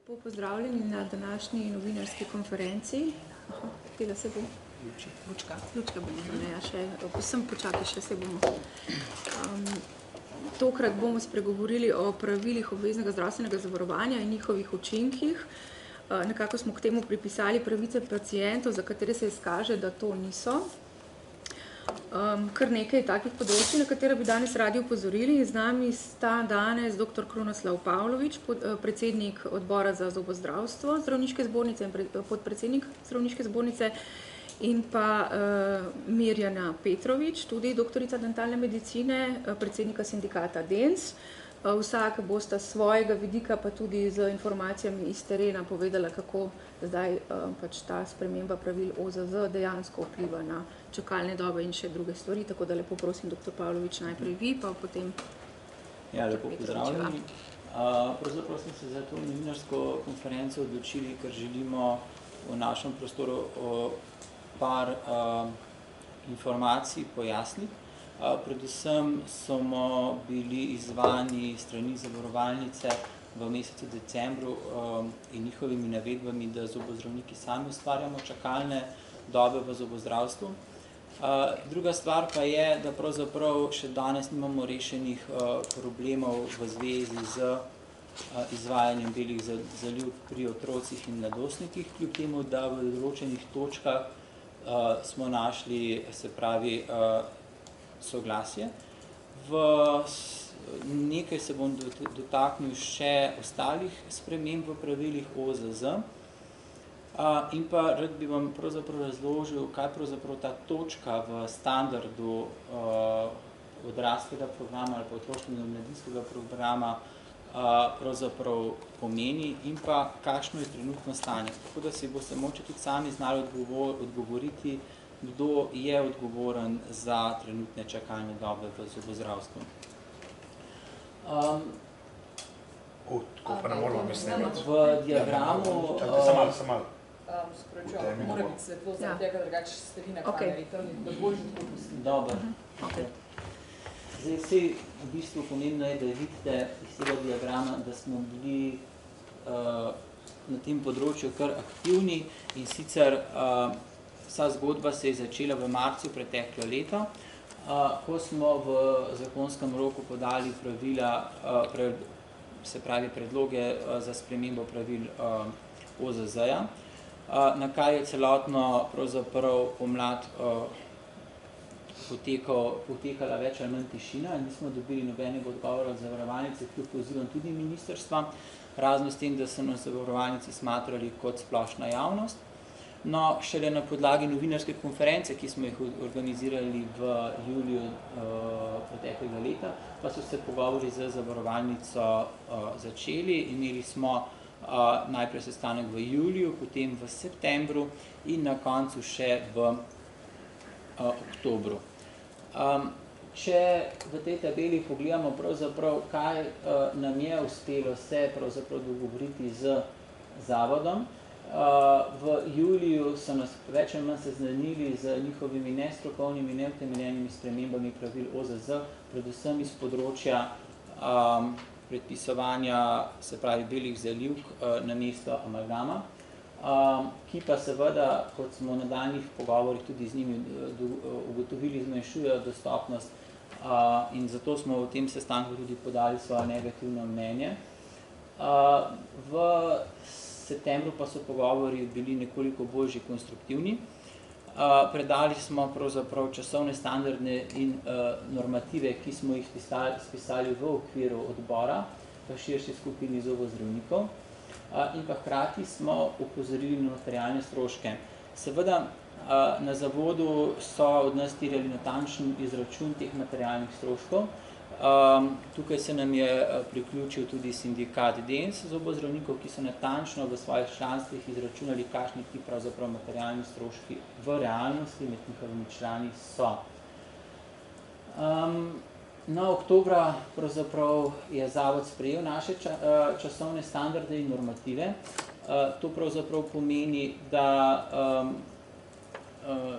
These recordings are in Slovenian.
Lepo pozdravljeni na današnji novinarski konferenci. Tega se bo? Lučka bomo, ne, ja, še, vsem počakaj, še se bomo. Tokrat bomo spregovorili o pravilih obveznega zdravstvenega zavarovanja in njihovih učinkih. Nekako smo k temu pripisali pravice pacientov, za katere se izkaže, da to niso. Kar nekaj takih področij, na katera bi danes radi upozorili. Z nami sta danes dr. Krunoslav Pavlović, predsednik odbora za zobozdravstvo Zdravniške zbornice in podpredsednik Zdravniške zbornice, in pa Mirjana Petrović, tudi doktorica dentalne medicine, predsednika sindikata DENS. Vsak bosta svojega vidika, pa tudi z informacijami iz terena povedala, kako zdaj pač ta sprememba pravil OZZ dejansko vpliva na čakalne dobe in še druge stvari. Tako da lepo prosim, dr. Pavlović, najprej vi, pa potem... Ja, lepo pozdravljeni. Pravzaprav smo se za to novinarsko konferenco odločili, ker želimo v našem prostoru par informacij pojasniti. Predvsem smo bili izzvani strani zavarovalnice v mesecu decembru in njihovimi navedbami, da zobozdravniki sami ustvarjamo čakalne dobe v zobozdravstvu. Druga stvar pa je, da pravzaprav še danes nimamo rešenih problemov v zvezi z izvajanjem belih zalivk pri otrocih in mladostnikih, kljub temu, da v določenih točkah smo našli, se pravi, soglasje. Nekaj se bom dotaknil še ostalih sprememb v pravilih OZZ in pa rad bi vam pravzaprav razložil, kaj pravzaprav ta točka v standardu odraslega programa ali pa otroškega in mladinskega programa pravzaprav pomeni in pa kakšno je trenutno stanje. Tako da si boste moče tudi sami znali odgovoriti, kdo je odgovoren za trenutne čakalne dobe v zobozdravstvu. Tako pa ne moramo snemati. V diagramu... Sam malo. Mora biti svetlo za tega, drugače ste vi na kameri, da božji tako mislim. Dobro. Zdaj vse v bistvu pomembno je, da vidite iz tega diagrama, da smo bili na tem področju kar aktivni in sicer vsa zgodba se je začela v marcu preteklo leto, ko smo v zakonskem roku podali pravila, se pravi predloge za spremembo pravil OZZ-ja, na kaj je celotno pravzaprav pomlad potekala več ali manj tišina in nismo dobili nobenega odgovora od zavarovalnice, kljub pozivom tudi ministrstva, razno s tem, da so nas zavarovalnici smatrali kot splošna javnost. No, šele na podlagi novinarske konference, ki smo jih organizirali v juliju preteklega leta, pa so se pogovori z zavarovalnico začeli. Imeli smo najprej sestanek v juliju, potem v septembru in na koncu še v oktobru. Če v tej tabeli pogledamo pravzaprav, kaj nam je uspelo se pravzaprav dogovoriti z zavodom, v juliju so nas več ali manj seznanili z njihovimi nestrokovnimi, neutemeljenimi spremembami pravil OZZ, predvsem iz področja predpisovanja, se pravi, belih zalivk namesto amalgama, ki pa seveda, kot smo v nadaljnjih pogovorih tudi z njimi ugotovili, zmanjšujejo dostopnost in zato smo v tem sestanku tudi podali svoje negativno mnenje. V septembru pa so pogovori bili nekoliko bolj že konstruktivni. Predali smo pravzaprav časovne standarde in normative, ki smo jih spisali v okviru odbora v širši skupini zobozdravnikov in pa hkrati smo opozorili na materialne stroške. Seveda na zavodu so od nas terjali natančen izračun teh materialnih stroškov. Tukaj se nam je priključil tudi sindikat DENS zobozdravnikov, ki so natančno v svojih članstvih izračunali, kakšni ti pravzaprav materialni stroški v realnosti med njihovimi člani so. Na oktobra pravzaprav je zavod sprejel naše časovne standarde in normative. To pravzaprav pomeni, da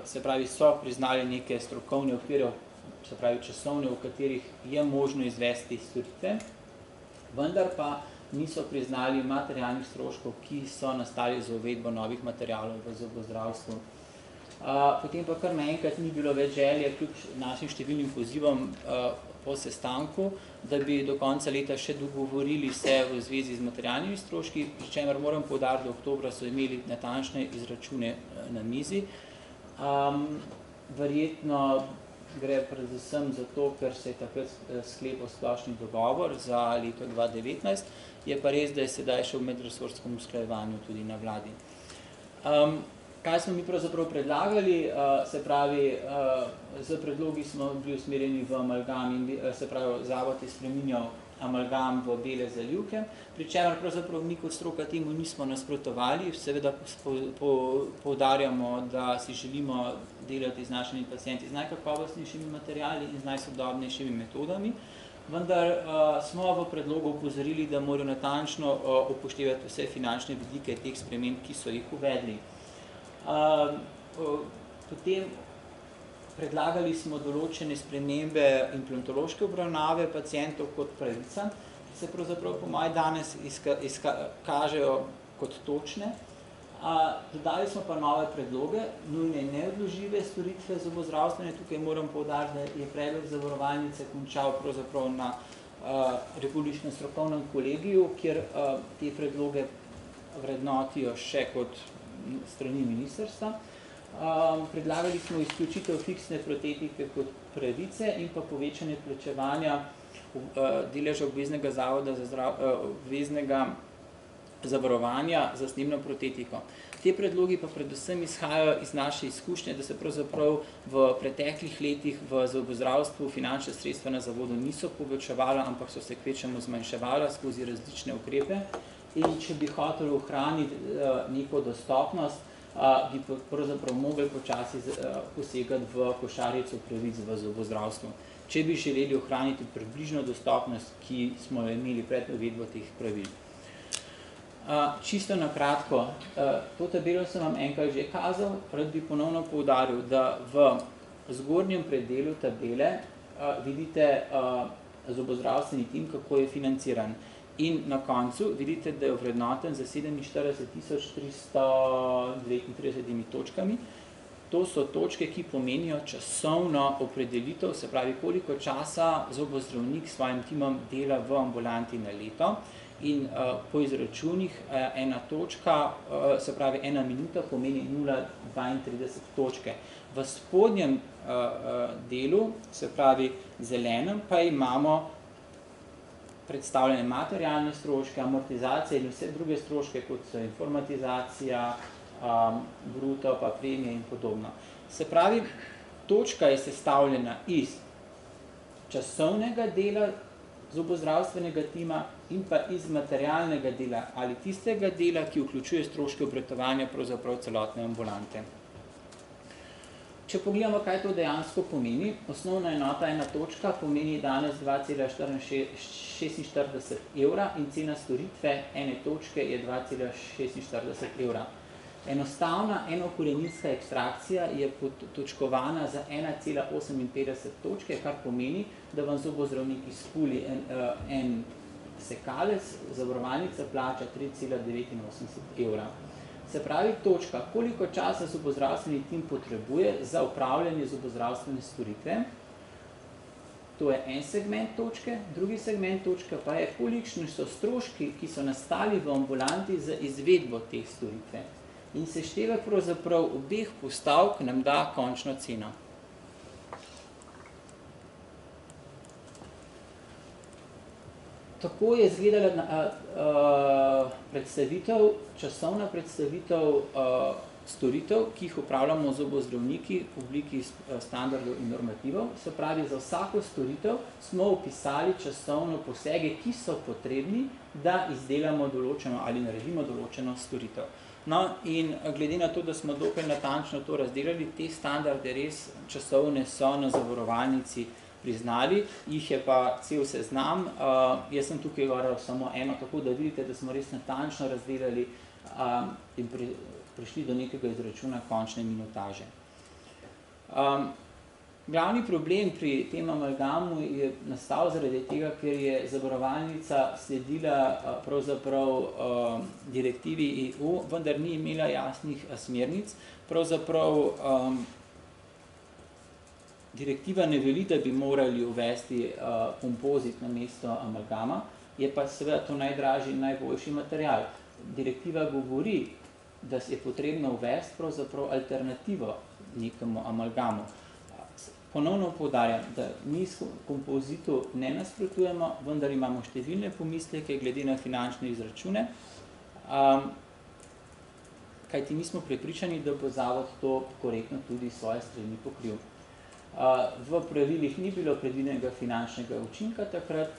se pravi, so priznali neke strokovne okvire, se pravi časovne, v katerih je možno izvesti storitve, vendar pa niso priznali materialnih stroškov, ki so nastali za uvedbo novih materialov v zobozdravstvu. Potem pa kar naenkrat ni bilo več želje, kljub našim številnim pozivom po sestanku, da bi do konca leta še dogovorili se v zvezi z materialnimi stroški, pri čemer moram poudariti, da oktobra so imeli natančne izračune na mizi. Verjetno gre predvsem zato, ker se je takrat sklepal splošni dogovor za leto 2019, je pa res, da je sedaj še v medresorskem usklajevanju tudi na vladi. Kaj smo mi pravzaprav predlagali, se pravi, z predlogi smo bili usmerjeni v amalgam in se pravi, zavod je spreminjal amalgam v bele zalivke, pri čemer pravzaprav mi kot stroka temu nismo nasprotovali, seveda poudarjamo, da si želimo delati z našimi pacienti z najkakovostnejšimi materiali in z najsodobnejšimi metodami, vendar smo v predlogu opozorili, da morajo natančno upoštevati vse finančne vidike teh sprememb, ki so jih uvedli. Potem predlagali smo določene spremembe implantološke obravnave pacientov kot pravica, ki se pravzaprav po moje danes kažejo kot točne. Dodali smo pa nove predloge, nujne neodložljive storitve zobozdravstvene. Tukaj moram poudariti, da je predlog zavarovalnice končal pravzaprav na Republičnem strokovnem kolegiju, kjer te predloge vrednotijo še kot strani ministrstva. Predlagali smo izključitev fiksne protetike kot pravice in pa povečanje plačevanja deleža obveznega zavoda za obveznega zavarovanja za snemno protetiko. Te predlogi pa predvsem izhajajo iz naše izkušnje, da se pravzaprav v preteklih letih v zobozdravstvu finančne sredstva na zavodu niso povečevala, ampak so se kvečjemu zmanjševala skozi različne ukrepe. In če bi hoteli ohraniti neko dostopnost, bi pravzaprav mogli počasi posegati v košarico pravic v zobozdravstvu. Če bi želeli ohraniti približno dostopnost, ki smo jo imeli pred uvedbo teh pravil. Čisto na kratko, to tabelo sem vam enkrat že kazal, rad bi ponovno poudaril, da v zgornjem predelu tabele vidite zobozdravstveni tim, kako je financiran. In na koncu vidite, da je ovrednoten za 47.339 točkami. To so točke, ki pomenijo časovno opredelitev, se pravi, koliko časa zobozdravnik s svojim timom dela v ambulanti na leto. In po izračunih ena točka, se pravi, ena minuta pomeni 0,32 točke. V spodnjem delu, se pravi zelenem, pa imamo predstavljene materialne stroške, amortizacije in vse druge stroške, kot so informatizacija, bruto, pa premije in podobno. Se pravi, točka je sestavljena iz časovnega dela zobozdravstvenega tima in pa iz materialnega dela ali tistega dela, ki vključuje stroške obratovanja pravzaprav celotne ambulante. Če pogledamo, kaj to dejansko pomeni, osnovna enota ena točka pomeni danes 2,46 evra in cena storitve ene točke je 2,46 evra. Enostavna enokoreninska ekstrakcija je točkovana za 1,58 točke, kar pomeni, da vam zobozdravnik izpuli en sekalec, zavarovalnica plača 3,89 evra. Se pravi, točka, koliko časa zobozdravstveni tim potrebuje za upravljanje zobozdravstvene storitve. To je en segment točke, drugi segment točke pa je, kolikšni so stroški, ki so nastali v ambulanti za izvedbo teh storitve. In seštevek pravzaprav obeh postavk nam da končno ceno. Tako je izgledala časovna predstavitev storitev, ki jih upravljamo zobozdravniki v obliki standardov in normativov. Se pravi, za vsako storitev smo opisali časovno posege, ki so potrebni, da izdelamo določeno ali naredimo določeno storitev. No, in glede na to, da smo dokaj natančno to razdelali, te standarde res časovne so na zavarovalnici priznali, jih je pa cel seznam. Jaz sem tukaj govoril samo eno, tako da vidite, da smo res natančno razdelali in prišli do nekega izračuna končne minutaže. Glavni problem pri tem amalgamu je nastal zaradi tega, ker je zavarovalnica sledila pravzaprav direktivi EU, vendar ni imela jasnih smernic. Pravzaprav direktiva ne veli, da bi morali uvesti kompozit namesto amalgama, je pa seveda to najdražji in najboljši material. Direktiva govori, da je potrebno uvesti pravzaprav alternativo nekemu amalgamu. Ponovno poudarjam, da mi kompozitu ne nasprotujemo, vendar imamo številne pomisleke glede na finančne izračune, kajti mi smo prepričani, da bo zavod to korektno tudi svoje strani pokril. V pravilih ni bilo predvidenega finančnega učinka takrat,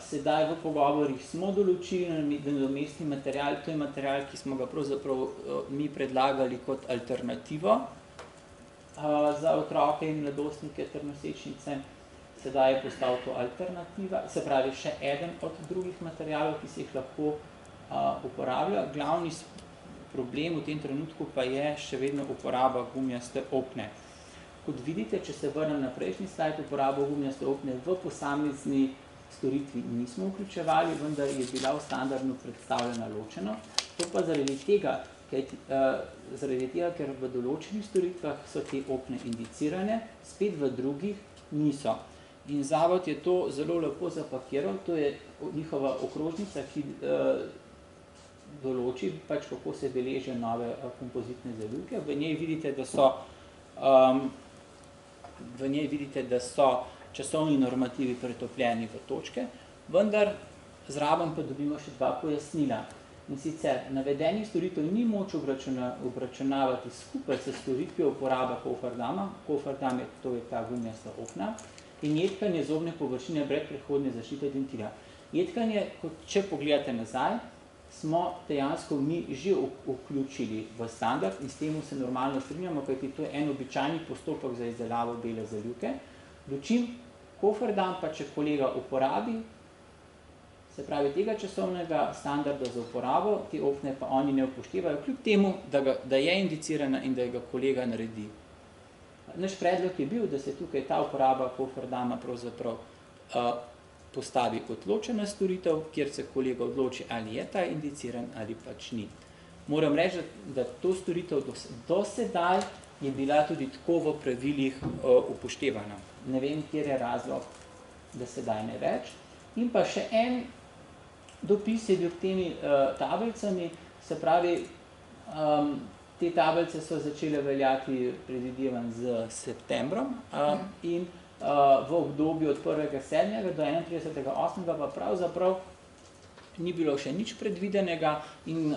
sedaj v pogovorih smo določili nadomestni material, to je material, ki smo ga pravzaprav mi predlagali kot alternativo za otroke in mladostnike ter nosečnice. Sedaj je postal to alternativa, se pravi še eden od drugih materialov, ki se jih lahko uporablja. Glavni problem v tem trenutku pa je še vedno uporaba gumijaste opne. Kot vidite, če se vrnem na prejšnji slajd, uporabo gumijaste opne v posamezni storitvi nismo vključevali, vendar je bila v standardno predstavljena ločeno. To pa zaradi tega, ker v določenih storitvah so te opne indicirane, spet v drugih niso. In zavod je to zelo lepo zapakiral, to je njihova okrožnica, ki določi, kako se beležijo nove kompozitne zalivke. V njej vidite, da so časovni normativi pretopljeni v točke, vendar zraven pa dobimo še dva pojasnila. In sicer, navedenih storitev ni moč obračunavati skupaj s storitvijo uporaba kofardama, kofardam to je ta gumijasta opna, in jedkanje zobne površine brez predhodne zaščite dentila. Jedkanje, če pogledate nazaj, smo dejansko mi že vključili v standard in s temu se normalno strinjamo, kajti to je en običajni postopek za izdelavo bele zalivke. Dočim kofardam pa, če kolega uporabi, se pravi tega časovnega standarda za uporabo, te opne pa oni ne upoštevajo, kljub temu, da je indicirana in da ga kolega naredi. Naš predlog je bil, da se tukaj ta uporaba kofardama pravzaprav postavi kot ločena storitev, kjer se kolega odloči, ali je ta indiciran ali pač ni. Moram reči, da to storitev do sedaj je bila tudi tako v pravilih upoštevana. Ne vem, kjer je razlog, da sedaj ne več. In pa še en dopis je bil k temi tablicami, se pravi, te tablice so začele veljati predvidevam z septembrom in v obdobju od 1.7. do 31.8. pa pravzaprav ni bilo še nič predvidenega in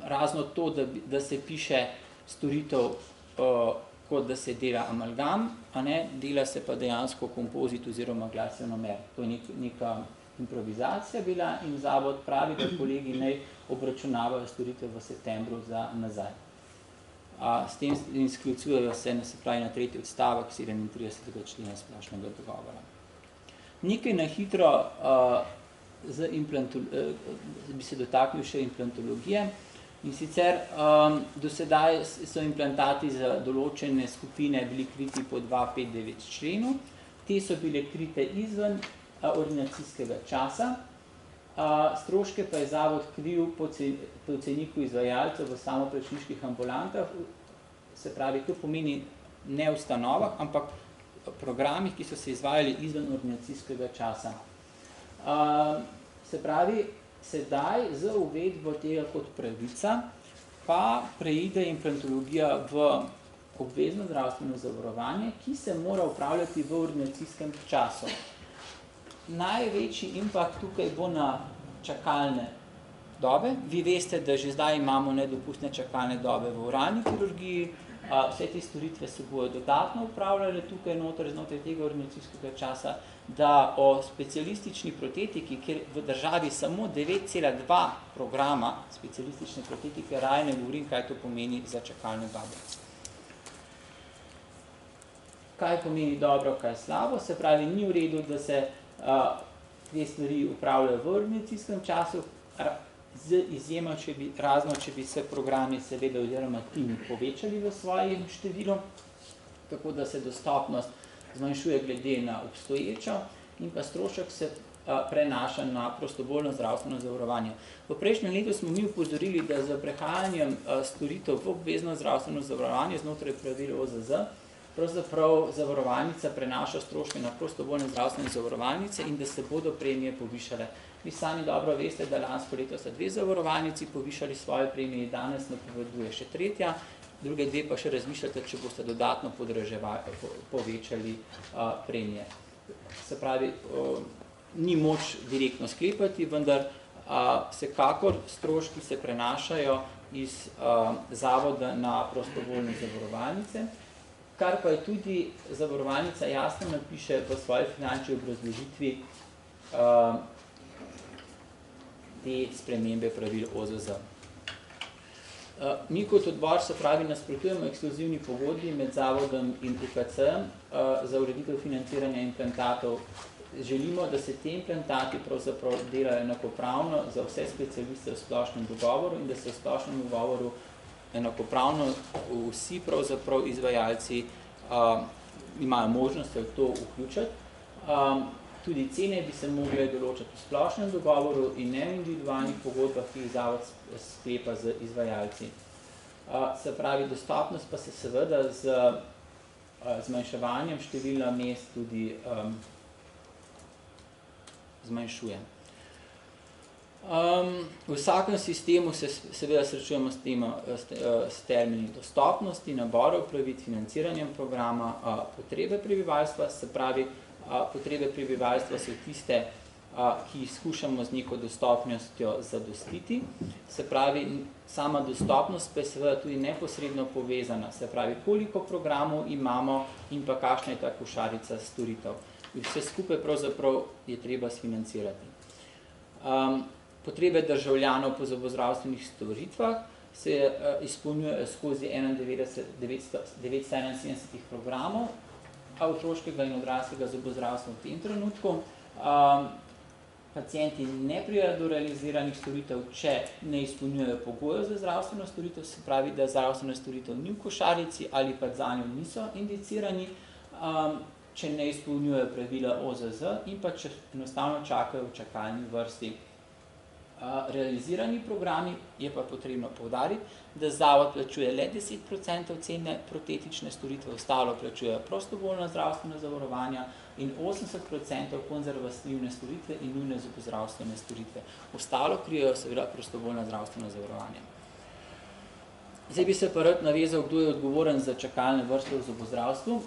razno to, da se piše storitev, kot da se dela amalgam, dela se pa dejansko kompozit oziroma glasivnomer. To je neka improvizacija bila in zavod pravi, da kolegi naj obračunavajo storitev v septembru za nazaj. S tem sklicujejo se na tretji odstavek 37. člena splošnega dogovora. Nekaj na hitro bi se dotaknil še implantologije. In sicer do sedaj so implantati za določene skupine bili kriti po 259 členu. Te so bile krite izven ordinacijskega časa. Stroške pa je zavod kril po ceniku izvajalcev v samoplačniških ambulantah. Se pravi, to pomeni ne v ustanovah, ampak programih, ki so se izvajali izven ordinacijskega časa. Se pravi, sedaj z uvedbo tega kot pravica pa preide implantologija v obvezno zdravstveno zavarovanje, ki se mora upravljati v ordinacijskem času. Največji impact tukaj bo na čakalne dobe. Vi veste, da že zdaj imamo nedopustne čakalne dobe v oralni kirurgiji, vse te storitve se bodo dodatno upravljale tukaj znotraj tega ordinacijskega časa, da o specialistični protetiki, kjer v državi samo 9,2 programa specialistične protetike, raje ne govorim, kaj to pomeni za čakalne dobe. Kaj pomeni dobro, kaj slabo? Se pravi, ni v redu, da se te stvari upravljajo v ordinacijskem času, z izjemo, če bi se programi seveda oziroma timi povečali v svojem številu. tako da se dostopnost zmanjšuje glede na obstoječo in pa strošek se prenaša na prostovoljno zdravstveno zavarovanje. V prejšnjem letu smo mi upozorili, da za prehajanjem storitev v obvezno zdravstveno zavarovanje znotraj pravil OZZ pravzaprav zavarovalnica prenaša stroške na prostovoljne zdravstvene zavarovalnice in da se bodo premije povišale. Vi sami dobro veste, da lansko leto sta 2 zavarovalnici povišali svoje premije, danes napoveduje še 3, druge 2 pa še razmišljate, če boste dodatno povečali premije. Se pravi, ni moč direktno sklepati, vendar vsekakor stroški se prenašajo iz zavoda na prostovoljne zavarovalnice, kar pa je tudi zavarovalnica jasno napiše v svoji finančni obrazložitvi te spremembe pravil OZZ. Mi kot odbor, se pravi, nasprotujemo ekskluzivni pogodbi med zavodom in UKC-em za ureditev financiranja implantatov. Želimo, da se te implantati pravzaprav delajo enakopravno za vse specialiste v splošnem dogovoru in da se v splošnem dogovoru enakopravno vsi pravzaprav izvajalci imajo možnost v to vključiti. Tudi cene bi se mogle določati v splošnem dogovoru in ne v individualnih pogodbah, ki jih zavod sklepa z izvajalci. Se pravi, dostopnost pa se seveda z zmanjševanjem števila mest tudi zmanjšuje. V vsakem sistemu se seveda srečujemo s termini dostopnosti, naborov pravic, financiranjem programa, potrebe prebivalstva, se pravi, potrebe prebivalstva so tiste, ki jih skušamo z neko dostopnostjo zadostiti. Se pravi, sama dostopnost pa je seveda tudi neposredno povezana, se pravi, koliko programov imamo in pa kakšna je ta košarica storitev. Vse skupaj pravzaprav je treba sfinancirati. Potrebe državljanov po zobozdravstvenih storitvah se izpolnjujejo skozi 971 programov otroškega in odraslega zobozdravstva v tem trenutku. Pacienti ne pridejo do realiziranih storitev, če ne izpolnjujejo pogojev za zdravstveno storitev, se pravi, da zdravstvena storitev ni v košarici ali pa zanjo niso indicirani, če ne izpolnjujejo pravila OZZ in pa če enostavno čakajo v čakalni vrsti. Realizirani programi je pa potrebno poudariti, da zavod plačuje le 10% cene protetične storitve, ostalo plačuje prostovoljna zdravstvena zavarovanja in 80% konzervativne storitve in nujne zobozdravstvene storitve. Ostalo krijejo seveda prostovoljna zdravstvena zavarovanja. Zdaj bi se pa rad navezal, kdo je odgovoren za čakalne vrste v zobozdravstvu.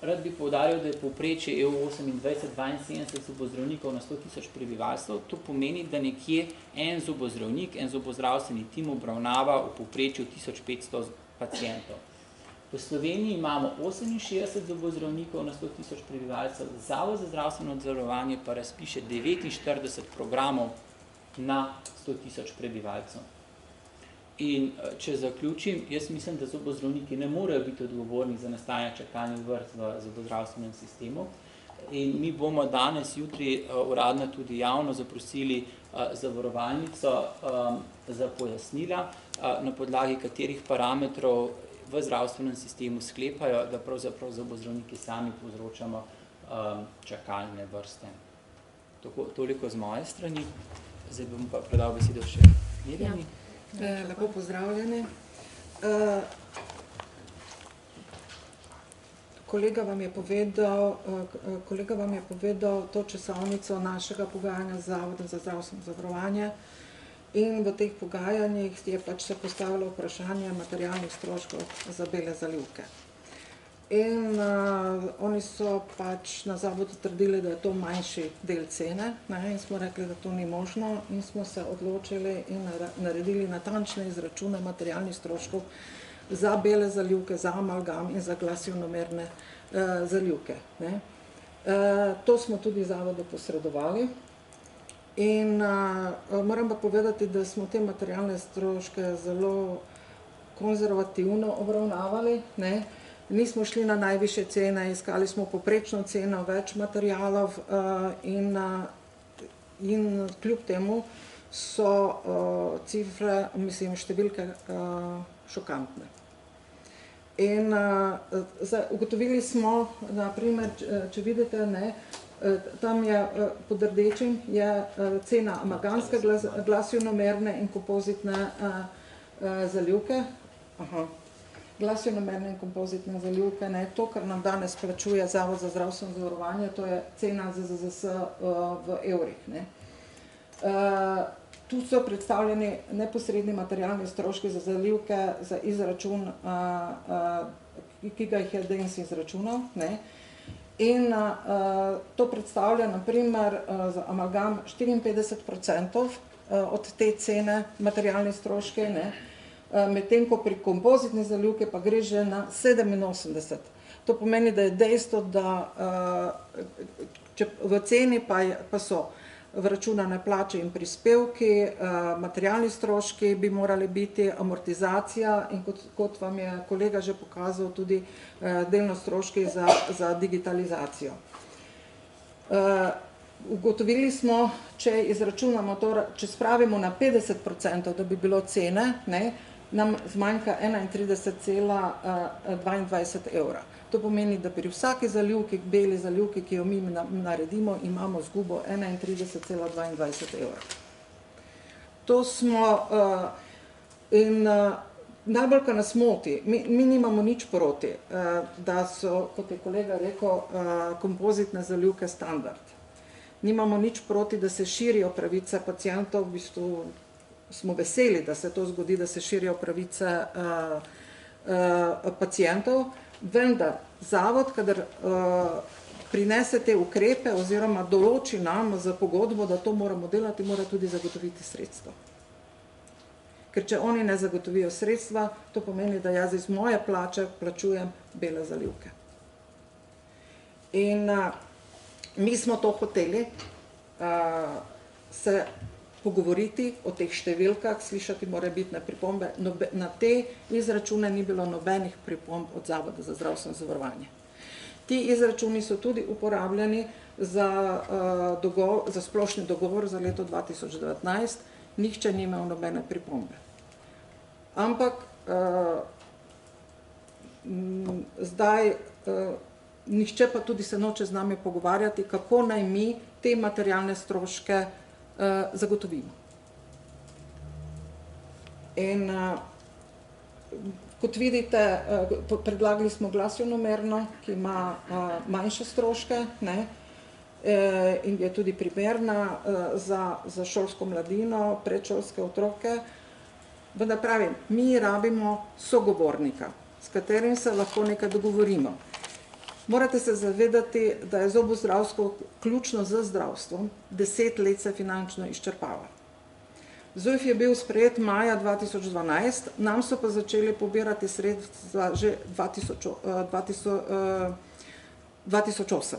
Rad bi poudaril, da je povprečje EU 28-72 zobozdravnikov na 100 000 prebivalcev. To pomeni, da nekje en zobozdravnik, en zobozdravstveni tim obravnava v povprečju 1500 pacientov. V Sloveniji imamo 68 zobozdravnikov na 100 000 prebivalcev, Zavod za zdravstveno zavarovanje pa razpiše 49 programov na 100 000 prebivalcev. In če zaključim, jaz mislim, da zobozdravniki ne morejo biti odgovorni za nastajanje čakalnih vrst v zobozdravstvenem sistemu. In mi bomo danes, jutri uradno tudi javno zaprosili zavarovalnico za pojasnila, na podlagi katerih parametrov v zdravstvenem sistemu sklepajo, da pravzaprav zobozdravniki sami povzročamo čakalne vrste. Toliko z moje strani. Zdaj bom pa predal besedo še Mirjani. Lepo pozdravljeni. Kolega vam je povedal to časovnico našega pogajanja z Zavodom za zdravstveno zavarovanje in v teh pogajanjih je pač se postavilo vprašanje materialnih stroškov za bele zalivke. In oni so pač na zavodu trdili, da je to manjši del cene, in smo rekli, da to ni možno in smo se odločili in naredili natančne izračune materialnih stroškov za bele zalivke, za amalgam in za glasionomerne zalivke. To smo tudi zavodu posredovali in moram pa povedati, da smo te materialne stroške zelo konzervativno obravnavali, Nismo šli na najvišje cene, iskali smo poprečno ceno, več materialov in kljub temu so cifre, številke šokantne. In ugotovili smo, naprimer, če vidite, ne, tam je pod rdečim je cena amalgamske glasionomerne in kompozitne zalivke. Glasionomerne in kompozitne zalivke, ne, to, kar nam danes plačuje Zavod za zdravstveno zavarovanje, to je cena ZZZS v evrih. Ne. Tu so predstavljeni neposredni materialni stroški za zalivke, za izračun, ki ga jih je Dens izračunal. Ne. In to predstavlja, naprimer, za amalgam 54% od te cene materialne stroške, ne. Medtem ko pri kompozitni zalivke pa gre že na 87. To pomeni, da je dejstvo, da v ceni pa so vračunane plače in prispevki, materialni stroški bi morali biti, amortizacija in kot vam je kolega že pokazal, tudi delno stroški za digitalizacijo. Ugotovili smo, če izračunamo to, če spravimo na 50%, da bi bilo cene, ne, nam zmanjka 31,22 evra. To pomeni, da pri vsaki zalivki, beli zalivki, ki jo mi naredimo, imamo zgubo 31,22 evra. To smo, in najbolj, kar nas moti, mi nimamo nič proti, da so, kot je kolega rekel, kompozitne zalivke standard. Nimamo nič proti, da se širijo pravice pacientov, v bistvu smo veseli, da se to zgodi, da se širijo pravice pacientov, vendar zavod, kadar prinese te ukrepe oziroma določi nam za pogodbo, da to moramo delati, mora tudi zagotoviti sredstva. Ker če oni ne zagotovijo sredstva, to pomeni, da jaz iz moje plače plačujem bele zalivke. In mi smo to hoteli se pogovoriti o teh številkah, slišati morebitne pripombe. Na te izračune ni bilo nobenih pripomb od Zavoda za zdravstveno zavarovanje. Ti izračuni so tudi uporabljeni za splošni dogovor za leto 2019, nihče ni imel nobene pripombe. Ampak zdaj nihče pa tudi se noče z nami pogovarjati, kako naj mi te materialne stroške zagotovimo. In kot vidite, predlagali smo glasionomerno, ki ima manjše stroške, ne, in je tudi primerna za šolsko mladino, predšolske otroke. Vendar pravim, mi rabimo sogovornika, s katerim se lahko nekaj dogovorimo. Morate se zavedati, da je zobozdravstvo ključno z zdravstvom, 10 let se finančno izčrpava. ZUJF je bil sprejet maja 2012, nam so pa začeli pobirati sredstva že 2008.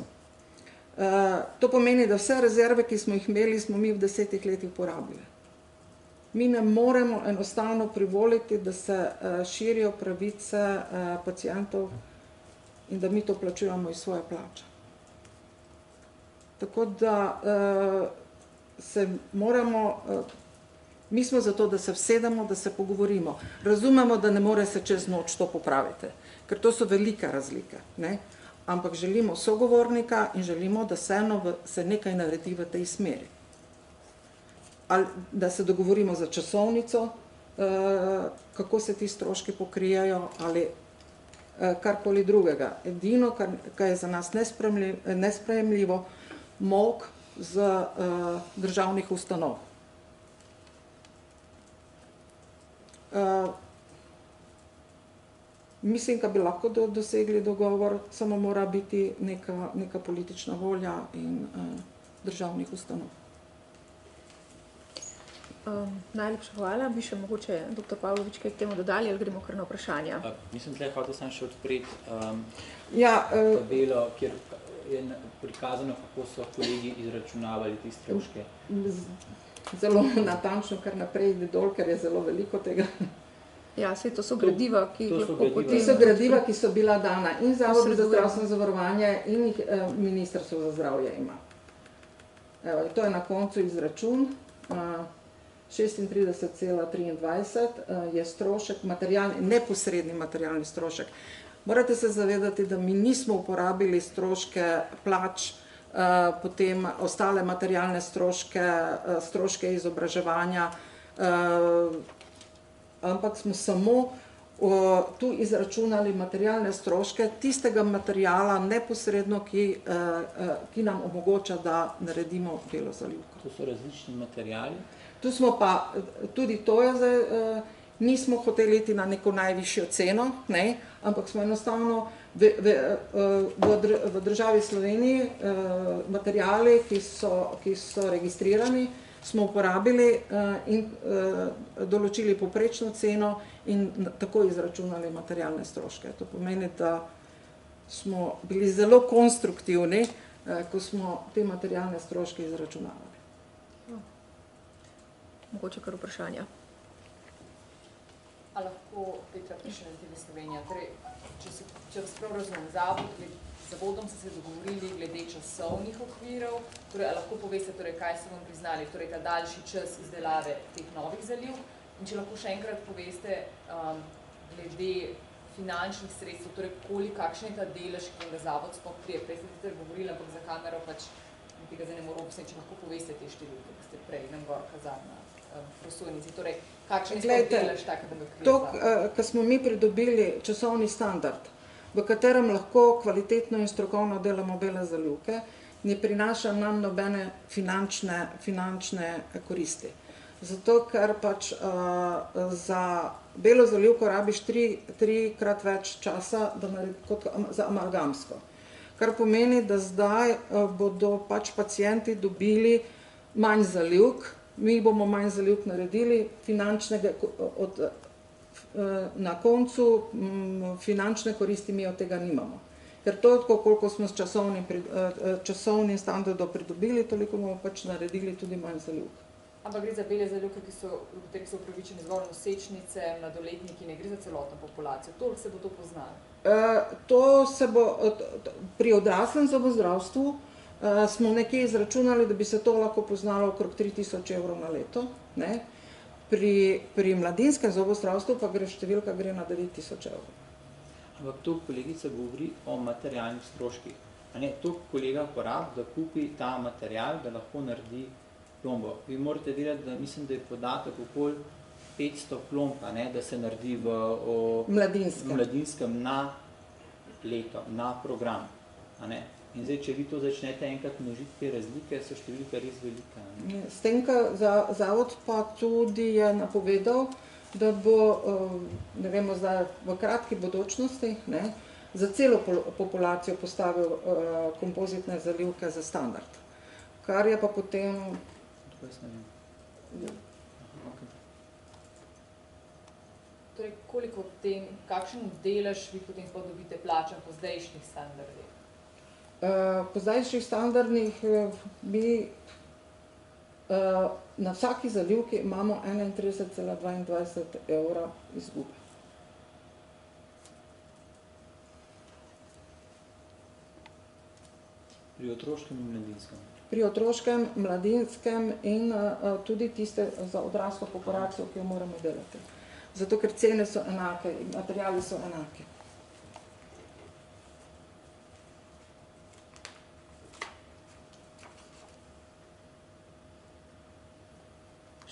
To pomeni, da vse rezerve, ki smo jih imeli, smo mi v 10 letih porabili. Mi ne moremo enostavno privoliti, da se širijo pravice pacientov in da mi to plačujemo iz svoje plače. Tako da se moramo, mi smo zato, da se vsedemo, da se pogovorimo. Razumemo, da ne more se čez noč to popraviti, ker to so velike razlike, ne? Ampak želimo sogovornika in želimo, da se nekaj naredi v tej smeri. Ali da se dogovorimo za časovnico, kako se ti stroški pokrijajo ali karkoli drugega. Edino, kar je za nas nesprejemljivo, molk z državnih ustanov. Mislim, da bi lahko dosegli dogovor, samo mora biti neka politična volja in državnih ustanov. Najlepša hvala. Bi še mogoče dr. Pavlovič kaj k temu dodali ali gremo kar na vprašanja? Mislim, da hotel sem še odpreti Ja, tabelo, kjer je prikazano, kako so kolegi izračunavali te stroške. Zelo natančno, kar naprej ide dol, ker je zelo veliko tega. Ja, saj to so gradiva, ki jih lahko potem... To so gradiva, ki so bila dana in Zavodu za zdravstveno zavarovanje in jih Ministrstvo za zdravje ima. Evo, to je na koncu izračun. 36,23 je strošek, neposredni materialni strošek. Morate se zavedati, da mi nismo uporabili stroške plač, potem ostale materialne stroške izobraževanja, ampak smo samo tu izračunali materialne stroške tistega materiala neposredno, ki nam omogoča, da naredimo belo zalivko. To so različni materiali? Tu smo pa, tudi to je zdaj, nismo hoteli iti na neko najvišjo ceno, ne, ampak smo enostavno v državi Sloveniji materiali, ki so registrirani, smo uporabili in določili povprečno ceno in tako izračunali materialne stroške. To pomeni, da smo bili zelo konstruktivni, ko smo te materialne stroške izračunavali. Mogoče kar vprašanja. A lahko Petra prišle na TV Slovenija? Torej, če vas prav razumem, zavodom so se dogovorili glede časovnih okvirov, torej, a lahko poveste, torej, kaj so vam priznali, torej ta daljši čas izdelave teh novih zaliv, in če lahko še enkrat poveste glede finančnih sredstev, torej kakšen je ta delež, ki ga zavod sploh prije. Prej ste sicer govorili, ampak za kamero pač tega zdaj ne moram obsniti, če lahko poveste te številke, ki ste prej nam gor kazali na prosojnici. Torej, kakšen je delež takega okvira? To, kar smo mi pridobili časovni standard, v katerem lahko kvalitetno in strokovno delamo bele zalivke, ne prinaša nam nobene finančne koristi. Zato, ker pač za belo zalivko rabiš trikrat več časa kot za amalgamsko. Kar pomeni, da zdaj bodo pač pacienti dobili manj zalivk, mi bomo manj zalivk naredili, na koncu finančne koristi mi od tega nimamo. Ker toliko, koliko smo s časovnim standardom pridobili, toliko bomo pač naredili tudi manj zalivk. Ampak gre za bele zalivke, v katerih so upravičeni zgolj nosečnice, mladoletniki, ne gre za celotno populacijo. Toliko se bo to poznalo? To se bo, pri odraslem zobozdravstvu smo nekje izračunali, da bi se to lahko poznalo okrog 3000 evrov na leto. Ne? Pri mladinskem zobozdravstvu pa številka gre na 9000 evrov. Ampak to kolegica govori o materialnih stroških. To kolega porabi, da kupi ta material, da lahko naredi plombo. Vi morate vedeti, da mislim, da je podatek okoli 500 plomb, da se naredi v mladinskem na leto, na program. In zdaj, če vi to začnete enkrat množiti te razlike, so številke res velike. S tem, zavod pa tudi je napovedal, da bo, ne vemo zdaj, v kratki bodočnosti, za celo populacijo postavil kompozitne zalivke za standard. Kar je pa potem... Torej, koliko tem, kakšen delež vi potem dobite plačan po zdajšnjih standardih? Po zdajšnjih standardih mi na vsaki zalivki imamo 31,22 evra izgube. Pri otroškem in mladinskem? Pri otroškem, mladinskem in tudi tiste za odraslo populacijo, ki jo moramo delati. Zato, ker cene so enake, materiali so enaki.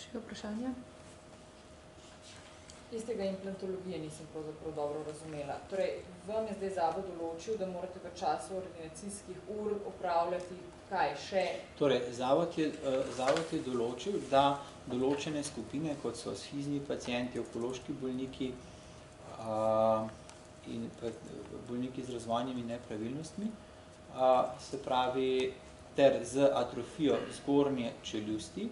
Še vprašanje? Iz tega implantologije nisem pravzaprav dobro razumela. Torej, vam je zdaj zavod določil, da morate v času ordinacijskih ur opravljati kaj še? Torej, zavod je določil, da določene skupine, kot so sfizni pacienti, onkološki bolniki in bolniki z razvojnimi nepravilnostmi, se pravi, ter z atrofijo zgornje čeljusti,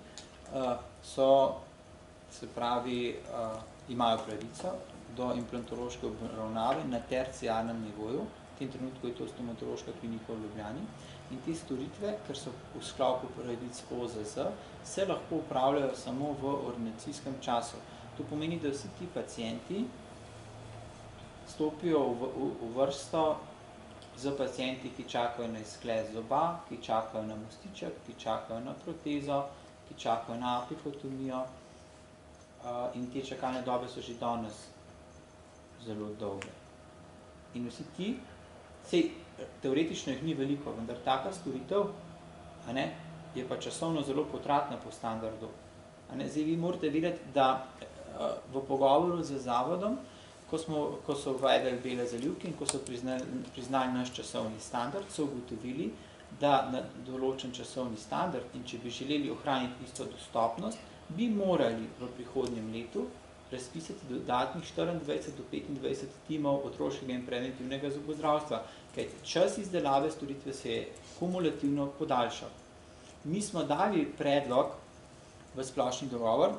imajo pravico do implantološke obravnave na terciarnem nivoju, v tem trenutku je to stomatološka klinika v Ljubljani, in te storitve, ker so v sklopu pravic OZZ, se lahko upravljajo samo v ordinacijskem času. To pomeni, da vsi ti pacienti stopijo v vrsto z pacienti, ki čakajo na izkles zoba, ki čakajo na mostiček, ki čakajo na protezo, ki čakajo na apikotomijo in te čakalne dobe so že danes zelo dolge. In vsi ti, sej teoretično jih ni veliko, vendar taka storitev, je pa časovno zelo potratna po standardu. Zdaj vi morate vedeti, da v pogovoru z zavodom, ko so uvedli bele zalivke in ko so priznali naš časovni standard, so ugotovili, da na določen časovni standard in če bi želeli ohraniti isto dostopnost, bi morali v prihodnjem letu razpisati dodatnih 24 do 25 timov otroškega in preventivnega zobozdravstva, kajti čas izdelave storitve se je kumulativno podaljšal. Mi smo dali predlog v splošni dogovor,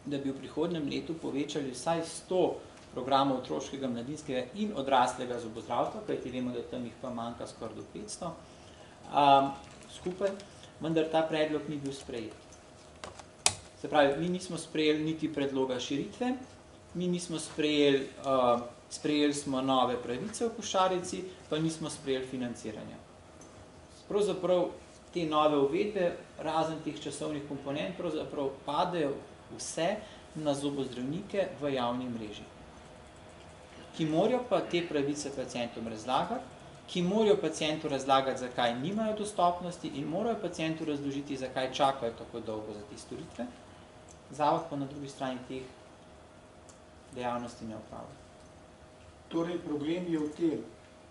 da bi v prihodnjem letu povečali vsaj 100 programov otroškega, mladinskega in odraslega zobozdravstva, kajti vemo, da tam jih pa manjka skoraj do 500 skupaj, vendar ta predlog ni bil sprejet. Se pravi, mi nismo sprejeli niti predloga širitve, mi nismo sprejeli smo nove pravice v košarici, pa nismo sprejeli financiranja. Pravzaprav te nove uvedbe, razen teh časovnih komponent, pravzaprav padajo vse na zobozdravnike v javni mreži, ki morajo pa te pravice pacientom razlagati, ki morajo pacientu razlagati, zakaj nimajo dostopnosti in morajo pacientu razložiti, zakaj čakajo tako dolgo za te storitve. Zavod pa na drugi strani teh dejavnosti ne opravlja. Torej, problem je v tem,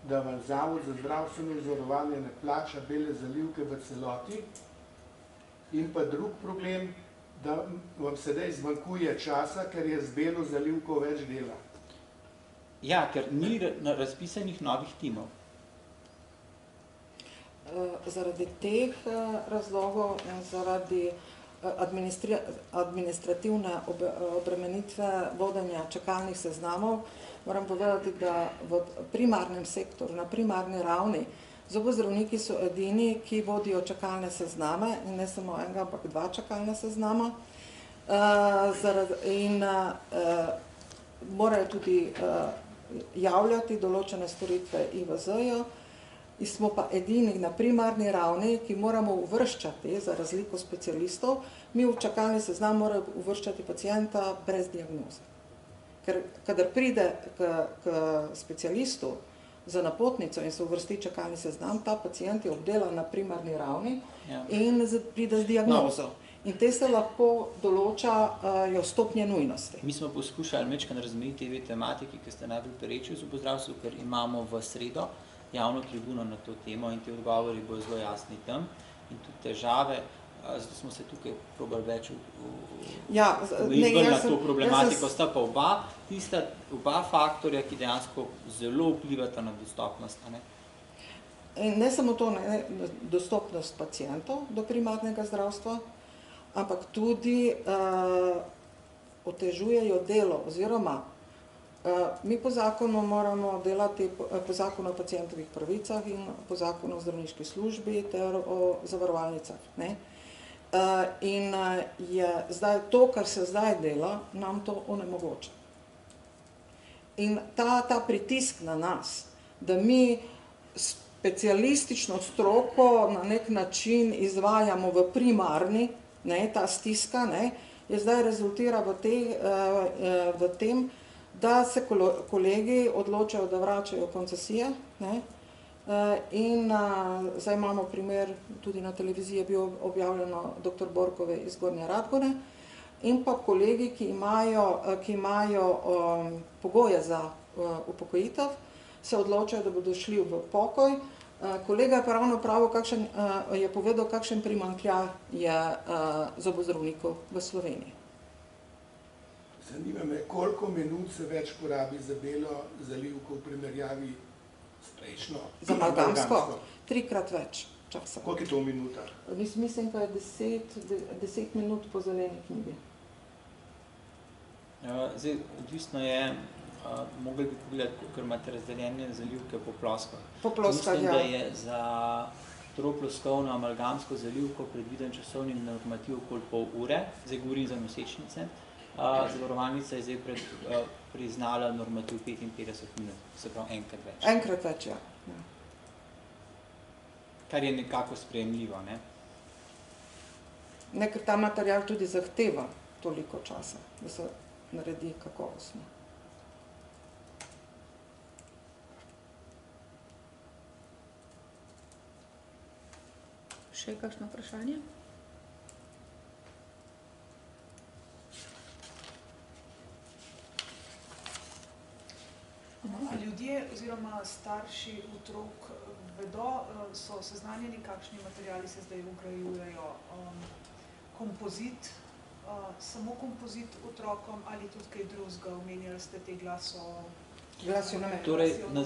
da vam Zavod za zdravstveno zavarovanje ne plača bele zalivke v celoti in pa drug problem, da vam sedaj zmanjkuje časa, ker je z belo zalivko več dela. Ja, ker ni razpisanih novih timov. Zaradi teh razlogov in zaradi administrativne obremenitve vodenja čakalnih seznamov, moram povedati, da v primarnem sektoru, na primarni ravni, zobozdravniki so edini, ki vodijo čakalne sezname, in ne samo enega, ampak 2 čakalne seznama, in morajo tudi javljati določene storitve IVZ-ju, in smo pa edini na primarni ravni, ki moramo uvrščati, za razliko specialistov, mi v čakalni seznam morajo uvrščati pacienta brez diagnoze. Ker kadar pride k specialistu za napotnico in se uvrsti čakalni seznam, ta pacient je obdelan na primarni ravni in pride z diagnozo. In te se lahko določajo stopnje nujnosti. Mi smo poskušali majčkeno razmejiti te tematiki, ki ste najbolj pereči v zobozdravstvu, ker imamo v sredo javno tribuno na to temo in te odgovori bojo zelo jasni tam in tudi težave, zato smo se tukaj probali več na to problematiko, sta pa oba faktorja, ki dejansko zelo vplivata na dostopnost. In ne samo to, dostopnost pacientov do primarnega zdravstva, ampak tudi otežujejo delo, oziroma mi po zakonu moramo delati po zakonu o pacientovih pravicah in po zakonu o zdravniški službi ter o zavarovalnicah. In je zdaj to, kar se zdaj dela, nam to onemogoča. In ta pritisk na nas, da mi specialistično stroko na nek način izvajamo v primarni, ta stiska, je zdaj rezultira v tem, da se kolegi odločajo, da vračajo koncesije, in zdaj imamo primer, tudi na televiziji je bil objavljeno dr. Borkove iz Gornje Radgone, in pa kolegi, ki imajo pogoje za upokojitev, se odločajo, da bodo šli v pokoj. Kolega je pa ravno je povedal, kakšen primanjkljaj je zobozdravnikov v Sloveniji. Zanima me, koliko minut se več porabi za belo zalivko v primerjavi s prejšnjo? Za amalgamsko? 3-krat več časa. Koliko je to v minutah? Mislim, da je 10 minut po zeleni knjigi. Zdaj, odvisno je, mogli bi pogledati, ker imate razdeljene zalivke po ploskah. Po ploskah, mislim, da je za troploskovno amalgamsko zalivko predviden časovni normativ okoli pol ure, zdaj govorim za nosečnice. Zavarovalnica je zdaj priznala normativ 55 minut, se pravi enkrat več. Enkrat več, ja. Kar je nekako sprejemljivo, ne? Ker ta material tudi zahteva toliko časa, da se naredi kakovostno. Še kakšno vprašanje? A ljudje oziroma starši otrok vedo, so seznanjeni, kakšni materiali se zdaj vgrajujejo, kompozit, samo kompozit otrokom ali tudi kaj drugega, omenjali ste te Glasionomer. Torej, na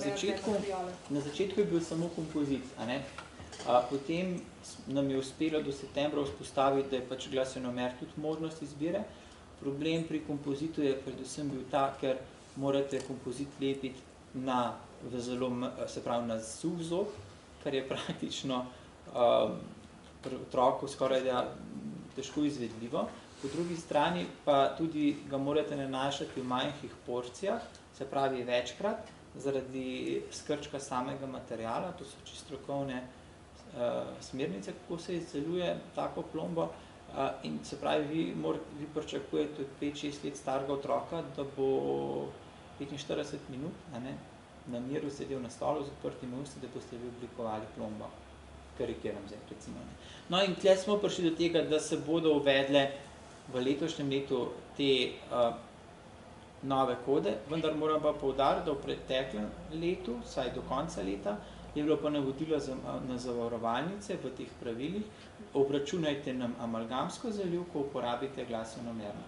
začetku je bil samo kompozit, a ne? Potem nam je uspelo do septembra vzpostaviti, da je pač glasionomer tudi možnost izbire. Problem pri kompozitu je predvsem bil ta, ker morate kompozit lepiti na suh zob, kar je praktično pri otroku skoraj težko izvedljivo. Po drugi strani pa tudi ga morate nanašati v manjših porcijah, se pravi večkrat, zaradi skrčka samega materiala, to so čisto strokovne smernice, kako se izdeluje tako plombo. In se pravi, vi pričakujete od 5-6 let starega otroka, da bo 45 minut na miru sedel na stolu z odprtimi usti, da boste vi oblikovali plombo. Karikiram zdaj, recimo. No in tle smo prišli do tega, da se bodo uvedle v letošnjem letu te nove kode, vendar moram pa poudariti, da v preteklem letu, vsaj do konca leta, je bilo pa navodilo na zavarovalnice v teh pravilih, obračunajte nam amalgamsko zalivko, uporabite glasionomerno.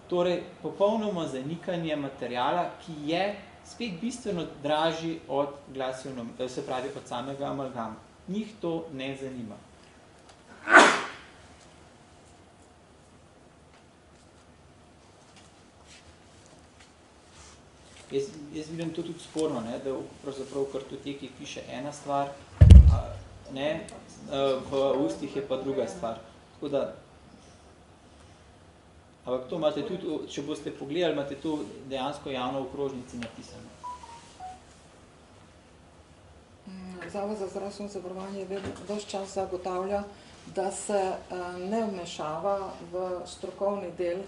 Torej, popolnoma zanikanje materiala, ki je spet bistveno dražji od se pravi od samega amalgama. Njih to ne zanima. Jaz vidim to tudi sporno, da pravzaprav v kartoteki piše ena stvar, v ustih je pa druga stvar. Tako da, ampak to imate tudi, če boste pogledali, imate to dejansko javno v okrožnici napisano. Zavod za zdravstveno zavarovanje ves čas zagotavlja, da se ne vmešava v strokovni del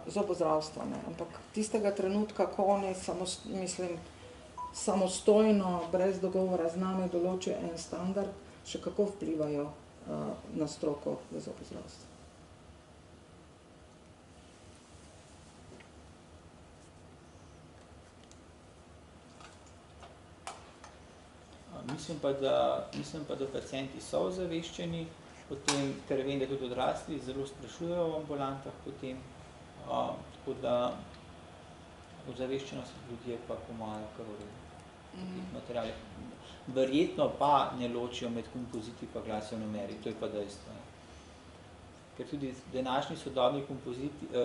zobozdravstva, ampak tistega trenutka, ko oni samostojno, brez dogovora z nami določijo en standard, še kako vplivajo na stroko v zobozdravstvu. Mislim pa, da pacienti so ozaveščeni, potem, ker vem, da tudi odrasli zelo sprašujejo v ambulantah potem, tako da ozaveščenost ljudi je pa pomaga kar v redu. Verjetno pa ne ločijo med kompoziti pa glasionomeri, to je pa dejstvo. Ker tudi današnji sodobni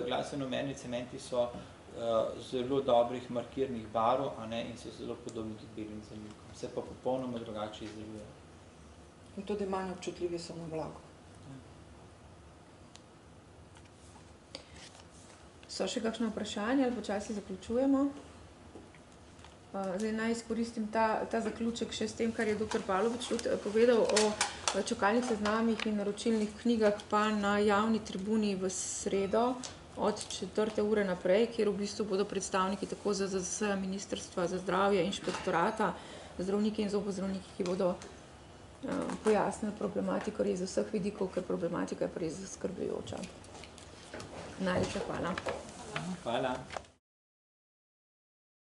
glasionomerni cementi so zelo dobrih markirnih barv in so zelo podobni tudi belim zalivkom. Se pa popolnoma drugače izdelujejo. In tudi manj občutljivi so na vlago. So še kakšno vprašanje ali počasi zaključujemo? Zdaj naj izkoristim ta zaključek še s tem, kar je dr. Pavlovič povedal o čakalnih seznamih in naročilnih knjigah pa na javni tribuni v sredo od 4. ure naprej, kjer v bistvu bodo predstavniki tako ZZZS, Ministrstva za zdravje, inšpektorata, zdravniki in zobozdravniki, ki bodo pojasnili problematiko res z vseh vidikov, ker problematika je res zaskrbljujoča. Najlepša hvala. Hvala.